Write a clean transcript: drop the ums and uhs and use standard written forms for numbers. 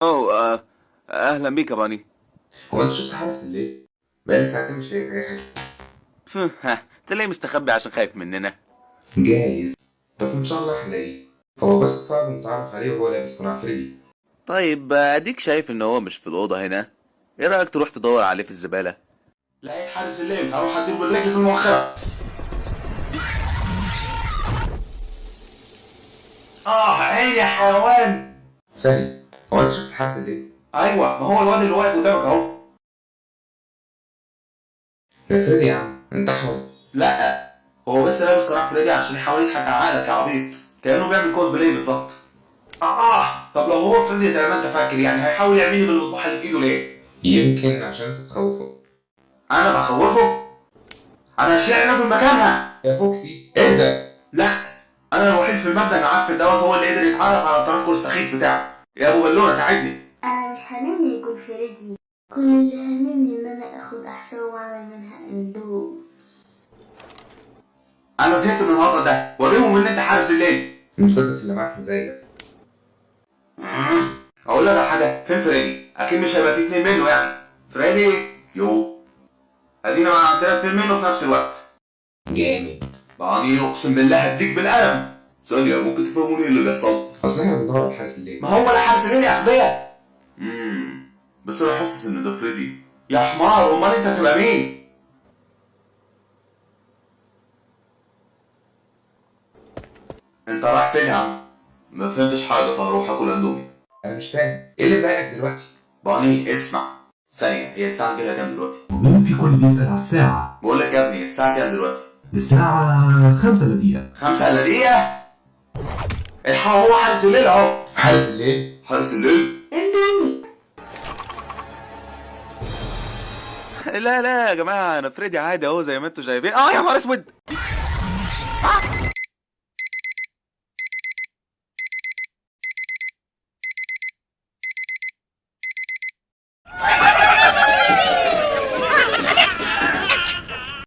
اوه اهلا بيك يا باني. هو انت شفت حارس الليل؟ بقالي ساعتين مش لاقي اي حته. تلاقيه مستخبي عشان خايف مننا. جايز. بس ان شاء الله هلاقيه. هو بس صعب نتعرف عليه وهو لابس قناع فريدي. طيب اديك شايف ان هو مش في الاوضه هنا. ايه رايك تروح تدور عليه في الزباله؟ لقيت حارس الليل، هروح اديله بالرجل في المؤخرة. عيني يا حيوان. ثانية، هو انت شفت حارس الليل؟ ايوه، ما هو الواد اللي واقف قدامك اهو. ده فريدي يا عم، انت حر. لا، هو بس لابس قناع فريدي عشان يحاول يضحك على عقلك يا عبيط، كانه بيعمل كوسبلاي بالظبط. طب لو هو فريدي زي ما انت فاكر، يعني هيحاول يعملني بالمصباح اللي في ايده ليه؟ يمكن عشان تتخوفه. انا بخوفه؟ انا شايل في مكانها. يا فوكسي اهدى. لا، انا الوحيد في المبنى المعفن دوت هو اللي قدر يتعرف على التنكر السخيف بتاعه. يا ابو بلوره ساعدني. انا مش هاممني يكون فريدي، كل اللي هاممني ان انا اخد احشاء واعمل منها اندوب. انا زهقت من الهطل ده، وريهم ان انت حارس الليل. المسدس اللي معاك زيك. اقول لك على حاجه، فين فريدي؟ اكيد مش هيبقى في اتنين منه يعني. فريدي يو، ادينا مع عندنا اتنين منه في نفس الوقت. جامد. بعني اقسم بالله هديك بالقلم. ثانيه، ممكن تفهموني ايه اللي بيحصل؟ اصل احنا بندور على حارس الليل. ما هو ولا حارس الليل يا اغبياء. بس انا حاسس ان ده فريدي. يا حمار، امال انت هتبقى مين؟ انت رايح فين يا عم؟ ما فهمتش حاجه، فهروح اكل اندومي. انا مش فاهم ايه اللي ضايقك دلوقتي. بعني اسمع، ثانيه، هي الساعه كده كام دلوقتي؟ مين فيكم بيسأل على الساعة؟ بقول لك يا ابني، الساعه كام دلوقتي؟ الساعة 5 دقيقة. 5 الا دقيقه. الحق، هو حارس الليل اهو. حارس الليل؟ حارس الليل؟ اندومي. لا لا يا جماعه، انا فريدي عادي اهو زي ما انتوا شايفين. يا نهار اسود.